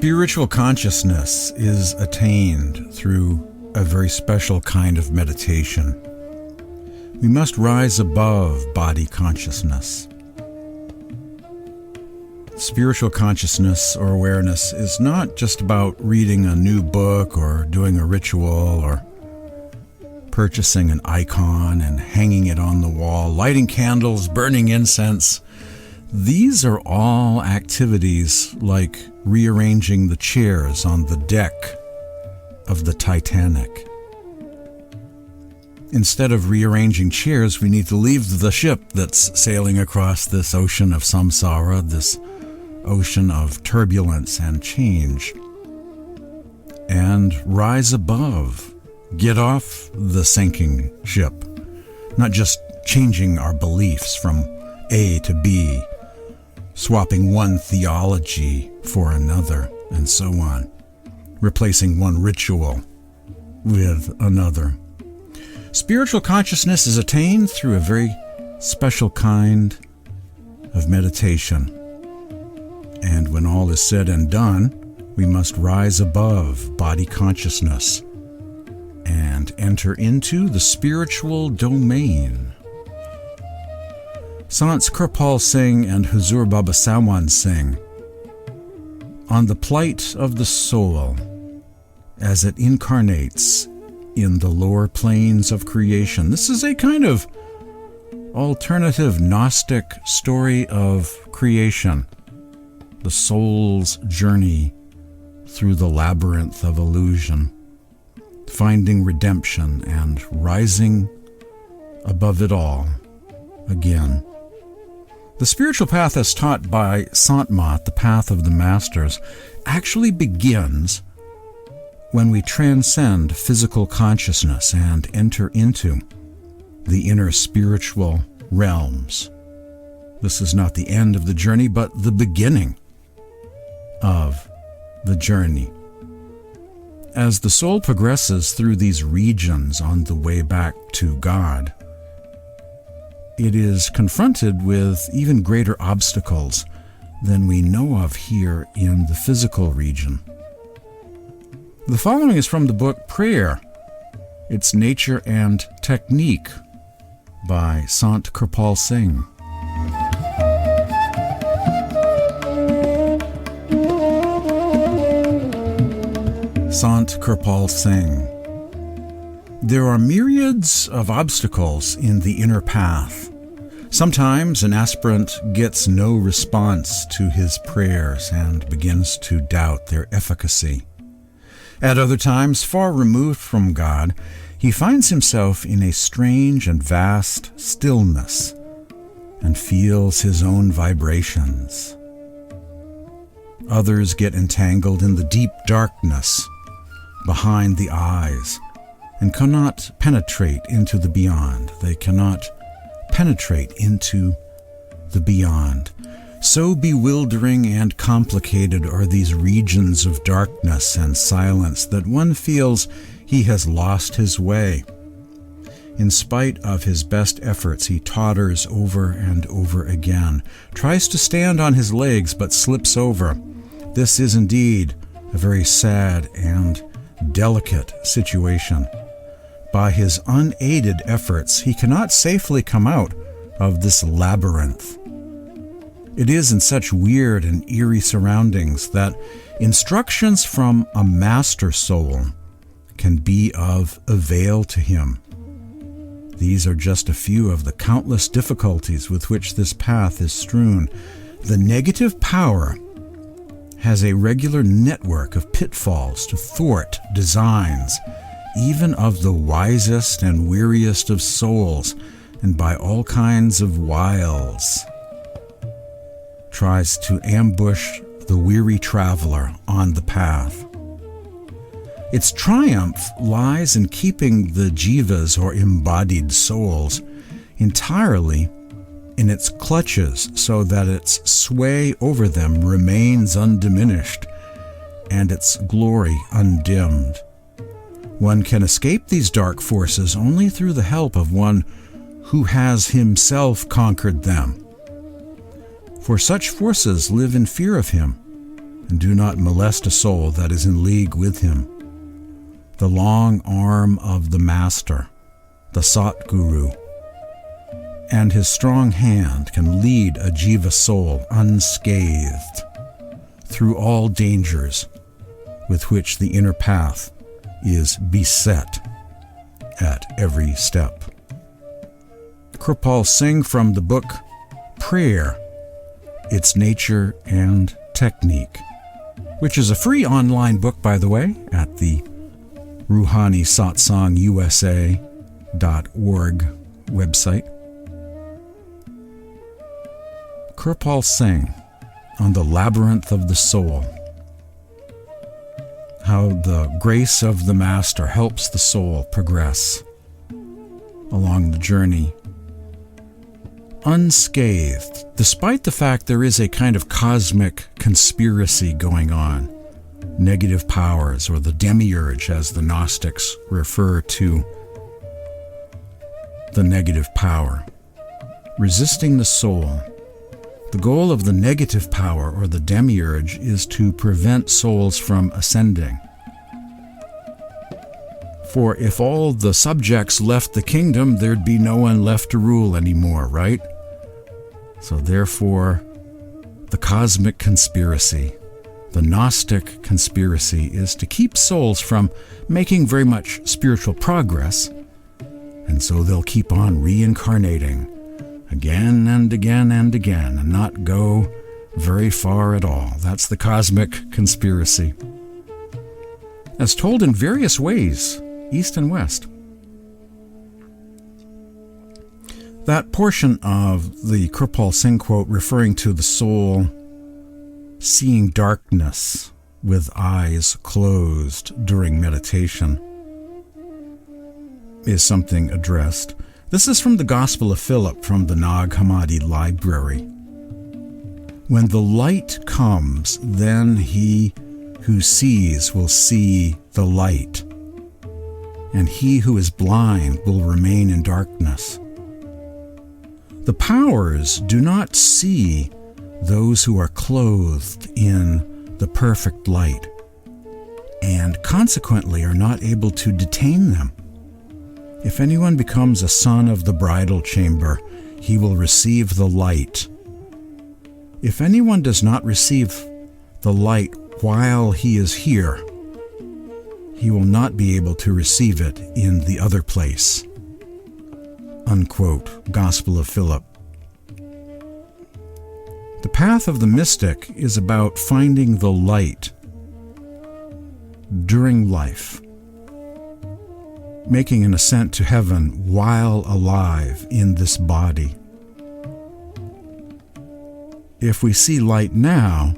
Spiritual consciousness is attained through a very special kind of meditation. We must rise above body consciousness. Spiritual consciousness or awareness is not just about reading a new book or doing a ritual or purchasing an icon and hanging it on the wall, lighting candles, burning incense. These are all activities like rearranging the chairs on the deck of the Titanic. Instead of rearranging chairs, we need to leave the ship that's sailing across this ocean of samsara, this ocean of turbulence and change, and rise above. Get off the sinking ship, not just changing our beliefs from A to B, swapping one theology for another, and so on, replacing one ritual with another. Spiritual consciousness is attained through a very special kind of meditation. And when all is said and done, we must rise above body consciousness and enter into the spiritual domain. Sant Kirpal Singh and Huzur Baba Sawan sing, on the plight of the soul as it incarnates in the lower planes of creation. This is a kind of alternative Gnostic story of creation, the soul's journey through the labyrinth of illusion, finding redemption and rising above it all again. The spiritual path as taught by Sant Mat, the path of the masters, actually begins when we transcend physical consciousness and enter into the inner spiritual realms. This is not the end of the journey, but the beginning of the journey. As the soul progresses through these regions on the way back to God, it is confronted with even greater obstacles than we know of here in the physical region. The following is from the book Prayer, Its Nature and Technique by Sant Kirpal Singh. Sant Kirpal Singh. There are myriads of obstacles in the inner path. Sometimes an aspirant gets no response to his prayers and begins to doubt their efficacy. At other times, far removed from God, he finds himself in a strange and vast stillness and feels his own vibrations. Others get entangled in the deep darkness behind the eyes and cannot penetrate into the beyond. They cannot penetrate into the beyond. So bewildering and complicated are these regions of darkness and silence that one feels he has lost his way. In spite of his best efforts, he totters over and over again, tries to stand on his legs but slips over. This is indeed a very sad and delicate situation. By his unaided efforts, he cannot safely come out of this labyrinth. It is in such weird and eerie surroundings that instructions from a master soul can be of avail to him. These are just a few of the countless difficulties with which this path is strewn. The negative power has a regular network of pitfalls to thwart designs, even of the wisest and weariest of souls, and by all kinds of wiles tries to ambush the weary traveler on the path. Its triumph lies in keeping the jivas, or embodied souls, entirely in its clutches so that its sway over them remains undiminished and its glory undimmed. One can escape these dark forces only through the help of one who has himself conquered them. For such forces live in fear of him and do not molest a soul that is in league with him. The long arm of the Master, the Satguru, and his strong hand can lead a jiva soul unscathed through all dangers with which the inner path is beset at every step. Kirpal Singh from the book Prayer, Its Nature and Technique, which is a free online book, by the way, at the RuhaniSatsangUSA.org website. Kirpal Singh on the labyrinth of the soul. How the grace of the Master helps the soul progress along the journey unscathed, despite the fact there is a kind of cosmic conspiracy going on. Negative powers, or the demiurge, as the Gnostics refer to the negative power, resisting the soul. The goal of the negative power, or the demiurge, is to prevent souls from ascending. For if all the subjects left the kingdom, there'd be no one left to rule anymore, right? So therefore, the cosmic conspiracy, the Gnostic conspiracy, is to keep souls from making very much spiritual progress, and so they'll keep on reincarnating again and again and again, and not go very far at all. That's the cosmic conspiracy, as told in various ways, east and west. That portion of the Kirpal Singh quote referring to the soul seeing darkness with eyes closed during meditation is something addressed. This is from the Gospel of Philip from the Nag Hammadi Library. When the light comes, then he who sees will see the light, and he who is blind will remain in darkness. The powers do not see those who are clothed in the perfect light, and consequently are not able to detain them. If anyone becomes a son of the bridal chamber, he will receive the light. If anyone does not receive the light while he is here, he will not be able to receive it in the other place. Unquote. Gospel of Philip. The path of the mystic is about finding the light during life, making an ascent to heaven while alive in this body. If we see light now,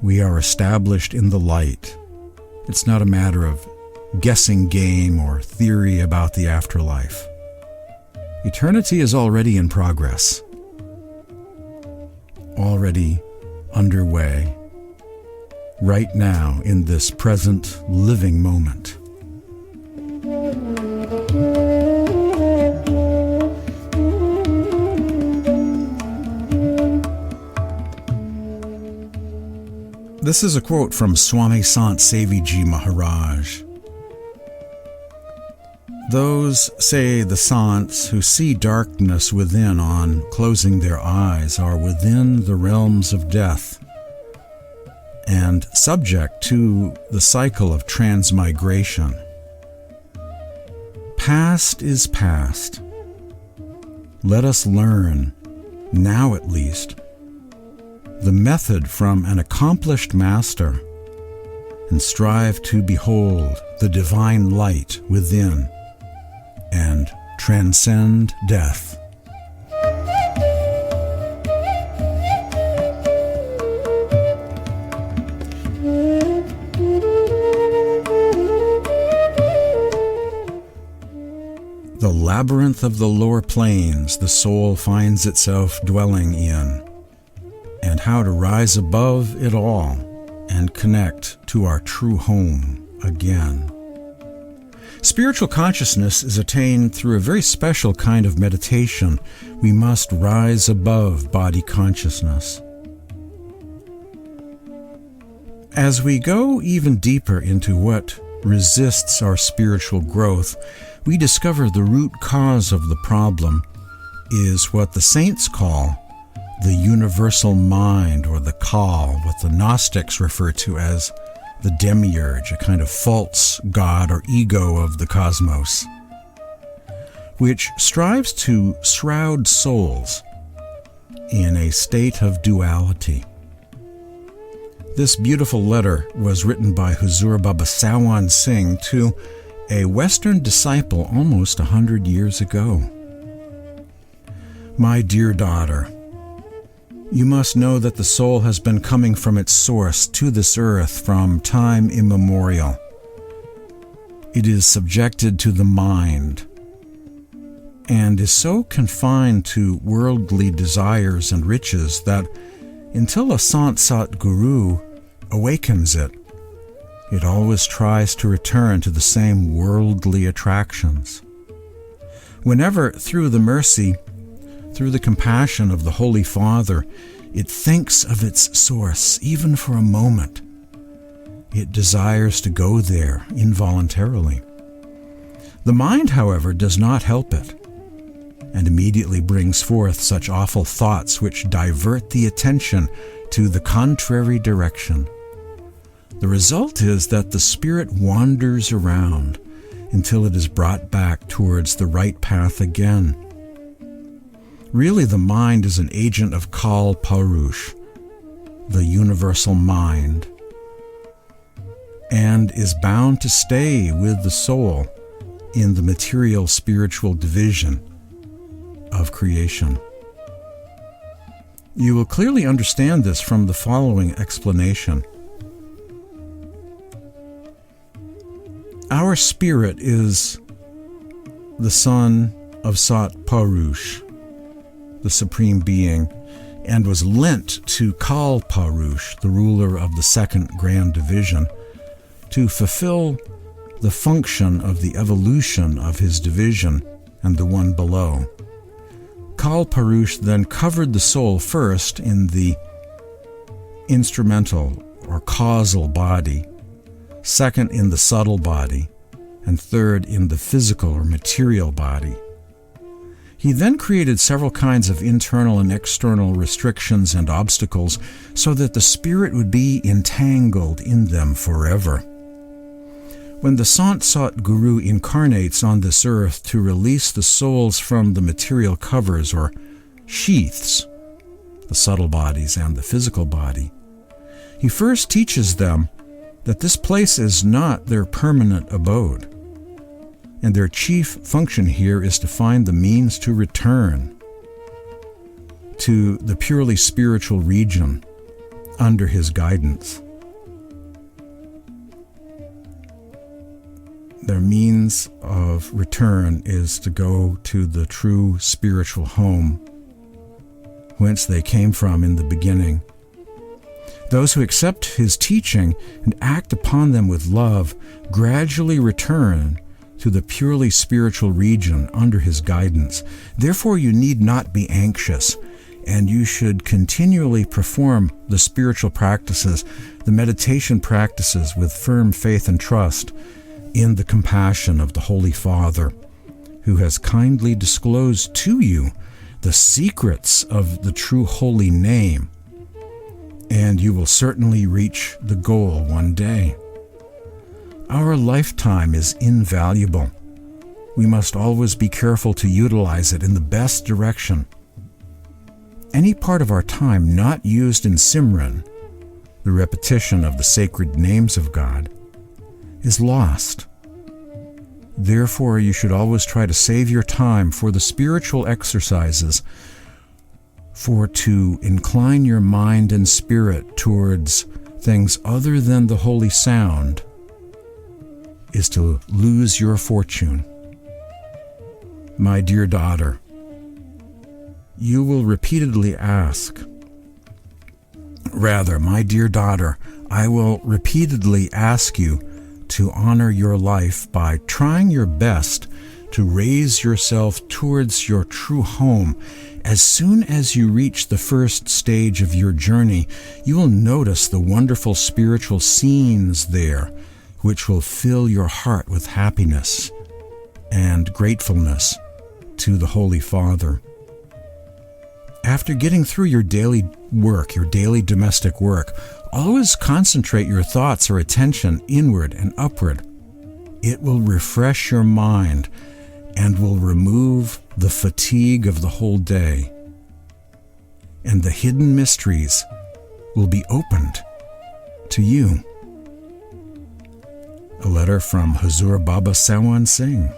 we are established in the light. It's not a matter of guessing game or theory about the afterlife. Eternity is already in progress, already underway, right now in this present living moment. This is a quote from Swami Sant Seviji Maharaj. Those, say the Sants, who see darkness within on closing their eyes are within the realms of death and subject to the cycle of transmigration. Past is past. Let us learn, now at least, the method from an accomplished master and strive to behold the divine light within and transcend death. The labyrinth of the lower planes the soul finds itself dwelling in, and how to rise above it all and connect to our true home again. Spiritual consciousness is attained through a very special kind of meditation. We must rise above body consciousness. As we go even deeper into what resists our spiritual growth, we discover the root cause of the problem is what the saints call the universal mind, or the Kal, what the Gnostics refer to as the demiurge, a kind of false god or ego of the cosmos, which strives to shroud souls in a state of duality. This beautiful letter was written by Huzur Baba Sawan Singh to a Western disciple almost 100 years ago. My dear daughter, you must know that the soul has been coming from its source to this earth from time immemorial. It is subjected to the mind and is so confined to worldly desires and riches that until a Sant Sat Guru awakens it, it always tries to return to the same worldly attractions. Whenever, through the mercy, through the compassion of the Holy Father, it thinks of its source, even for a moment, it desires to go there involuntarily. The mind, however, does not help it, and immediately brings forth such awful thoughts which divert the attention to the contrary direction. The result is that the spirit wanders around until it is brought back towards the right path again. Really, the mind is an agent of Kal Parush, the universal mind, and is bound to stay with the soul in the material spiritual division of creation. You will clearly understand this from the following explanation. Our spirit is the son of Sat Parush, the Supreme Being, and was lent to Kal Parush, the ruler of the second grand division, to fulfill the function of the evolution of his division and the one below. Kal Parush then covered the soul first in the instrumental or causal body, second in the subtle body, and third in the physical or material body. He then created several kinds of internal and external restrictions and obstacles so that the spirit would be entangled in them forever. When the Sant Sat Guru incarnates on this earth to release the souls from the material covers or sheaths, the subtle bodies and the physical body, he first teaches them that this place is not their permanent abode, and their chief function here is to find the means to return to the purely spiritual region under his guidance. Their means of return is to go to the true spiritual home whence they came from in the beginning. Those who accept his teaching and act upon them with love gradually return to the purely spiritual region under his guidance. Therefore, you need not be anxious, and you should continually perform the spiritual practices, the meditation practices with firm faith and trust in the compassion of the Holy Father, who has kindly disclosed to you the secrets of the true holy name, and you will certainly reach the goal one day. Our lifetime is invaluable. We must always be careful to utilize it in the best direction. Any part of our time not used in Simran, the repetition of the sacred names of God, is lost. Therefore, you should always try to save your time for the spiritual exercises, for to incline your mind and spirit towards things other than the holy sound is to lose your fortune. My dear daughter, you will repeatedly ask, my dear daughter, I will repeatedly ask you to honor your life by trying your best to raise yourself towards your true home. As soon as you reach the first stage of your journey, you will notice the wonderful spiritual scenes there, which will fill your heart with happiness and gratefulness to the Holy Father. After getting through your daily work, your daily domestic work, always concentrate your thoughts or attention inward and upward. It will refresh your mind and will remove the fatigue of the whole day. And the hidden mysteries will be opened to you. A letter from Huzur Baba Sawan Singh.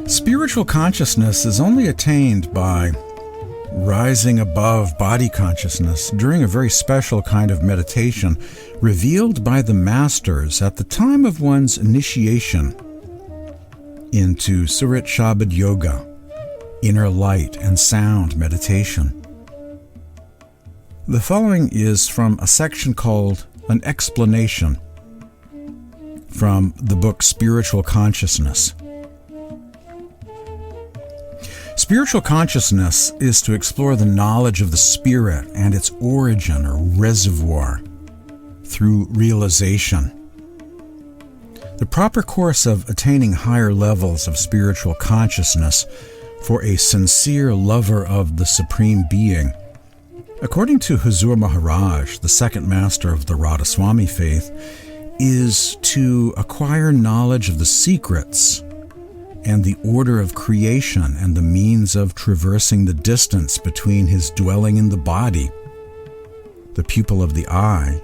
Spiritual consciousness is only attained by rising above body consciousness during a very special kind of meditation revealed by the masters at the time of one's initiation into Surat Shabad Yoga, inner light and sound meditation. The following is from a section called An Explanation from the book Spiritual Consciousness. Spiritual consciousness is to explore the knowledge of the spirit and its origin or reservoir through realization. The proper course of attaining higher levels of spiritual consciousness for a sincere lover of the Supreme Being, according to Huzur Maharaj, the second master of the Radha Soami faith, is to acquire knowledge of the secrets and the order of creation and the means of traversing the distance between his dwelling in the body, the pupil of the eye,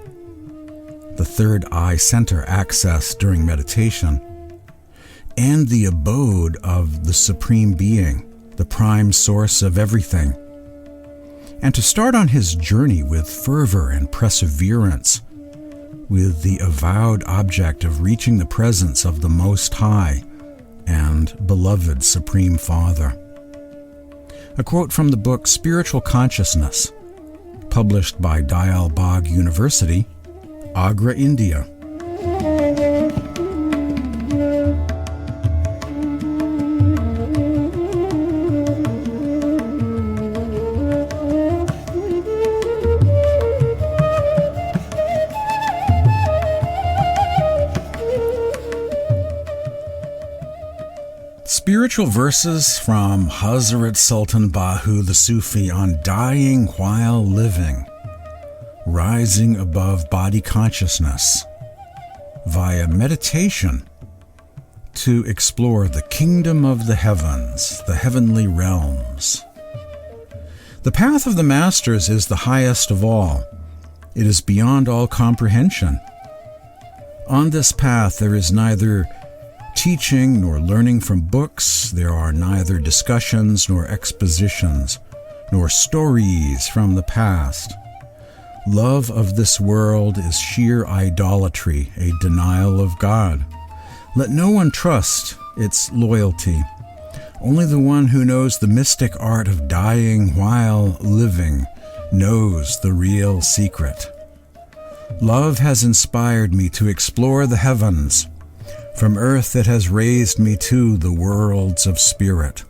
the third eye center accessed during meditation, and the abode of the Supreme Being, the prime source of everything, and to start on his journey with fervor and perseverance, with the avowed object of reaching the presence of the Most High and beloved Supreme Father. A quote from the book Spiritual Consciousness, published by Dayal Bagh University, Agra, India. Spiritual verses from Hazrat Sultan Bahu the Sufi on dying while living, rising above body consciousness via meditation to explore the kingdom of the heavens, the heavenly realms. The path of the masters is the highest of all. It is beyond all comprehension. On this path there is neither teaching nor learning from books, there are neither discussions nor expositions, nor stories from the past. Love of this world is sheer idolatry, a denial of God. Let no one trust its loyalty. Only the one who knows the mystic art of dying while living knows the real secret. Love has inspired me to explore the heavens. From earth it has raised me to the worlds of spirit.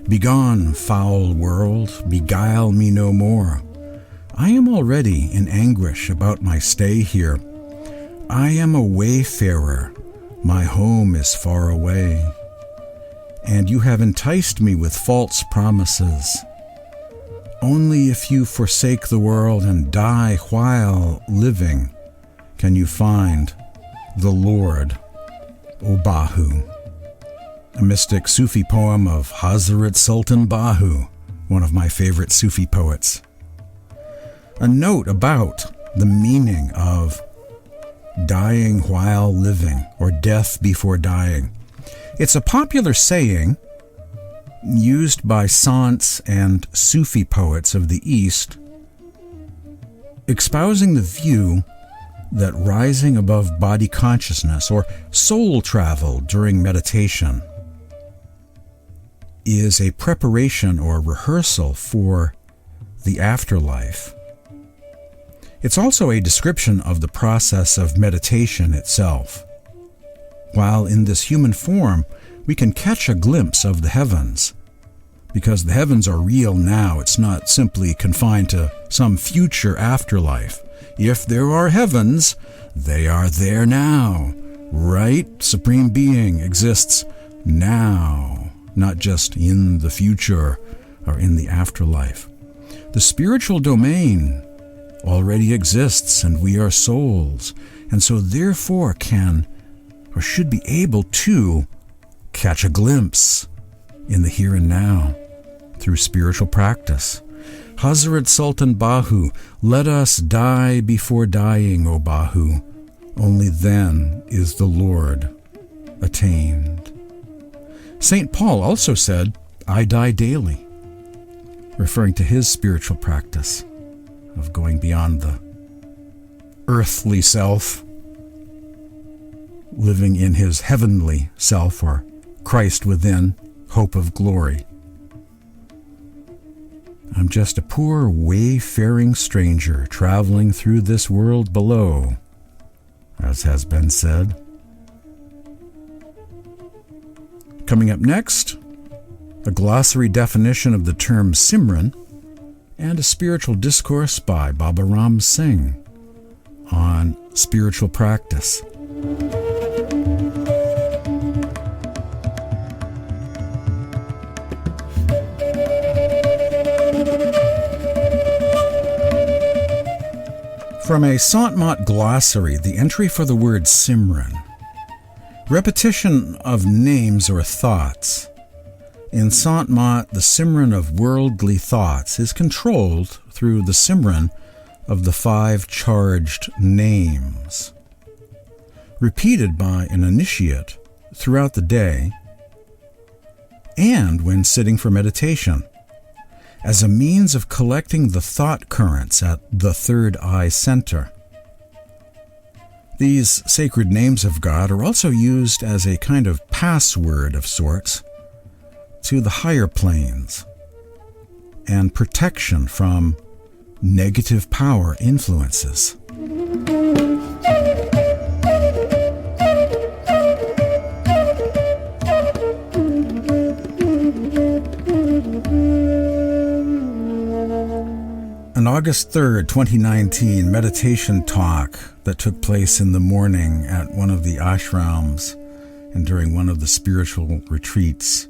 Begone, foul world, beguile me no more. I am already in anguish about my stay here. I am a wayfarer, my home is far away. And you have enticed me with false promises. Only if you forsake the world and die while living can you find the Lord. O Bahu, a mystic Sufi poem of Hazrat Sultan Bahu, one of my favorite Sufi poets. A note about the meaning of dying while living, or death before dying. It's a popular saying used by Sants and Sufi poets of the East, espousing the view that rising above body consciousness or soul travel during meditation is a preparation or rehearsal for the afterlife. It's also a description of the process of meditation itself. While in this human form, we can catch a glimpse of the heavens, because the heavens are real now. It's not simply confined to some future afterlife. If there are heavens, they are there now, right? Supreme Being exists now, not just in the future or in the afterlife. The spiritual domain already exists, and we are souls, and so therefore can or should be able to catch a glimpse in the here and now through spiritual practice. Hazrat Sultan Bahu, let us die before dying, O Bahu. Only then is the Lord attained. St. Paul also said, I die daily, referring to his spiritual practice of going beyond the earthly self, living in his heavenly self, or Christ within, hope of glory. I'm just a poor wayfaring stranger traveling through this world below, as has been said. Coming up next, a glossary definition of the term Simran and a spiritual discourse by Baba Ram Singh on spiritual practice. From a Sant glossary, the entry for the word Simran. Repetition of names or thoughts. In Sant the Simran of worldly thoughts is controlled through the Simran of the 5 charged names. Repeated by an initiate throughout the day and when sitting for meditation, as a means of collecting the thought currents at the third eye center. These sacred names of God are also used as a kind of password of sorts to the higher planes and protection from negative power influences. An August 3rd, 2019 meditation talk that took place in the morning at one of the ashrams and during one of the spiritual retreats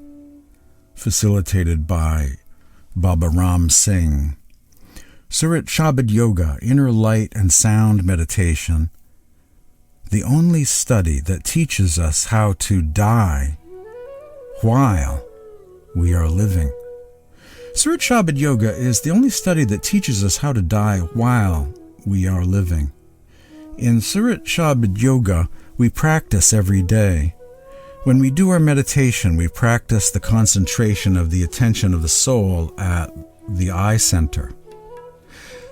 facilitated by Baba Ram Singh. Surat Shabad Yoga, Inner Light and Sound Meditation, the only study that teaches us how to die while we are living. Surat Shabad Yoga is the only study that teaches us how to die while we are living. In Surat Shabad Yoga, we practice every day. When we do our meditation, we practice the concentration of the attention of the soul at the eye center.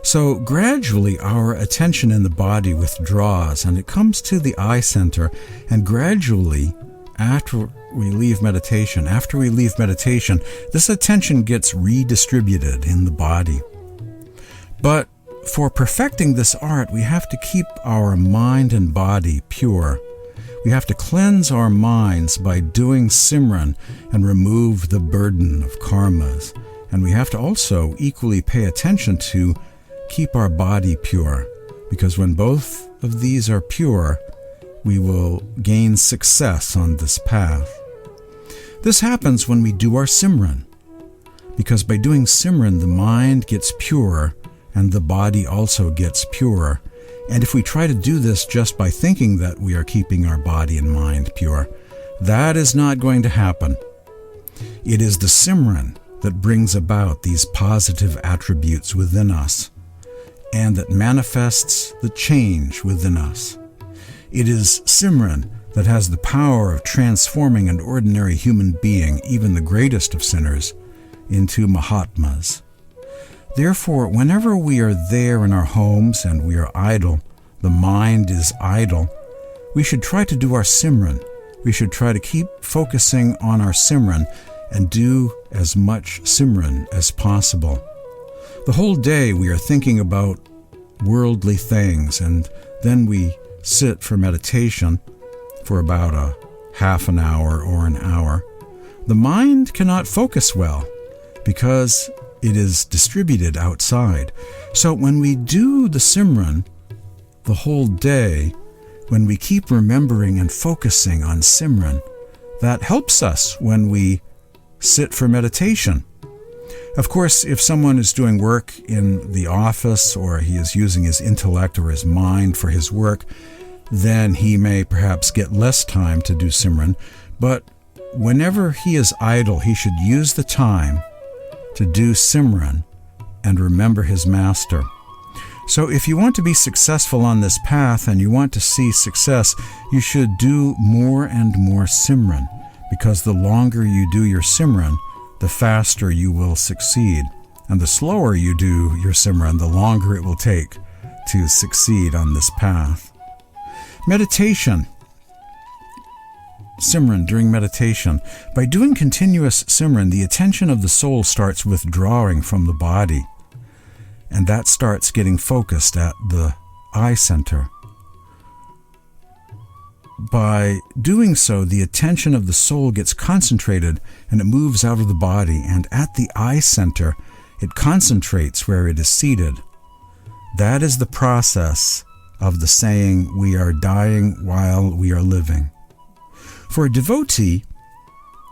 So gradually our attention in the body withdraws and it comes to the eye center, and gradually after we leave meditation, this attention gets redistributed in the body. But for perfecting this art, we have to keep our mind and body pure. We have to cleanse our minds by doing Simran and remove the burden of karmas. And we have to also equally pay attention to keep our body pure, because when both of these are pure, we will gain success on this path. This happens when we do our Simran, because by doing Simran, the mind gets pure and the body also gets pure. And if we try to do this just by thinking that we are keeping our body and mind pure, that is not going to happen. It is the Simran that brings about these positive attributes within us and that manifests the change within us. It is Simran that has the power of transforming an ordinary human being, even the greatest of sinners, into Mahatmas. Therefore, whenever we are there in our homes and we are idle, the mind is idle, we should try to do our Simran. We should try to keep focusing on our Simran and do as much Simran as possible. The whole day we are thinking about worldly things, and then we sit for meditation for about a half an hour or an hour. The mind cannot focus well because it is distributed outside. So when we do the Simran the whole day, when we keep remembering and focusing on Simran, that helps us when we sit for meditation. Of course, if someone is doing work in the office, or he is using his intellect or his mind for his work, then he may perhaps get less time to do Simran. But whenever he is idle, he should use the time to do Simran and remember his master. So if you want to be successful on this path and you want to see success, you should do more and more Simran, because the longer you do your Simran, the faster you will succeed. And the slower you do your Simran, the longer it will take to succeed on this path. Meditation. Simran during meditation. By doing continuous Simran, the attention of the soul starts withdrawing from the body, and that starts getting focused at the eye center. By doing so, the attention of the soul gets concentrated and it moves out of the body, and at the eye center, it concentrates where it is seated. That is the process of the saying, "We are dying while we are living." For a devotee,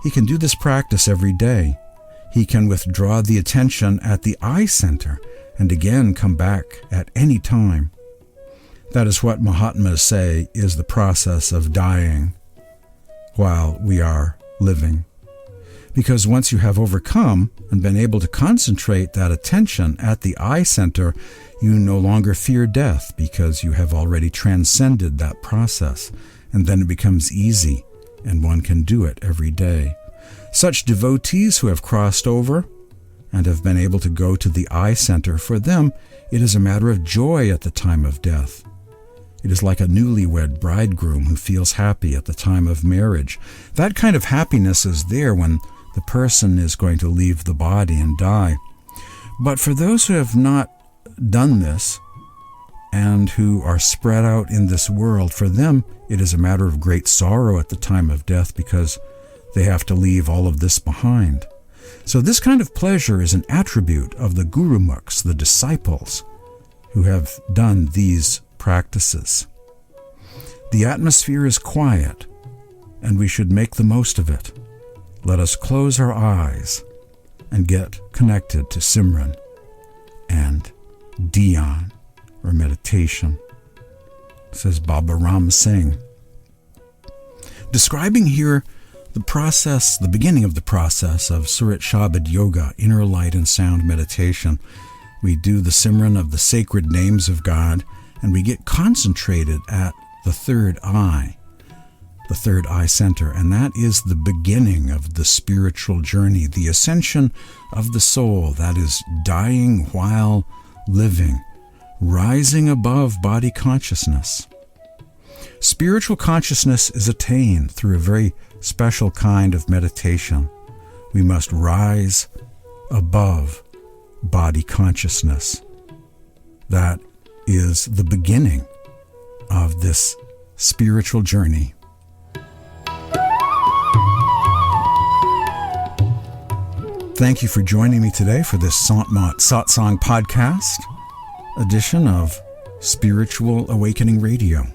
he can do this practice every day. He can withdraw the attention at the eye center and again come back at any time. That is what Mahatmas say is the process of dying while we are living. Because once you have overcome and been able to concentrate that attention at the eye center, you no longer fear death, because you have already transcended that process, and then it becomes easy, and one can do it every day. Such devotees who have crossed over and have been able to go to the eye center, for them it is a matter of joy at the time of death. It is like a newlywed bridegroom who feels happy at the time of marriage. That kind of happiness is there when the person is going to leave the body and die. But for those who have not done this and who are spread out in this world, for them it is a matter of great sorrow at the time of death, because they have to leave all of this behind. So this kind of pleasure is an attribute of the Gurumukhs, the disciples, who have done these practices. The atmosphere is quiet, and we should make the most of it. Let us close our eyes and get connected to Simran and Dhyan, or meditation, says Baba Ram Singh. Describing here the process, the beginning of the process of Surat Shabad Yoga, inner light and sound meditation. We do the Simran of the sacred names of God, and we get concentrated at the third eye center, and that is the beginning of the spiritual journey, the ascension of the soul, that is dying while living, rising above body consciousness. Spiritual consciousness is attained through a very special kind of meditation. We must rise above body consciousness. That is the beginning of this spiritual journey. Thank you for joining me today for this Satsang podcast edition of Spiritual Awakening Radio.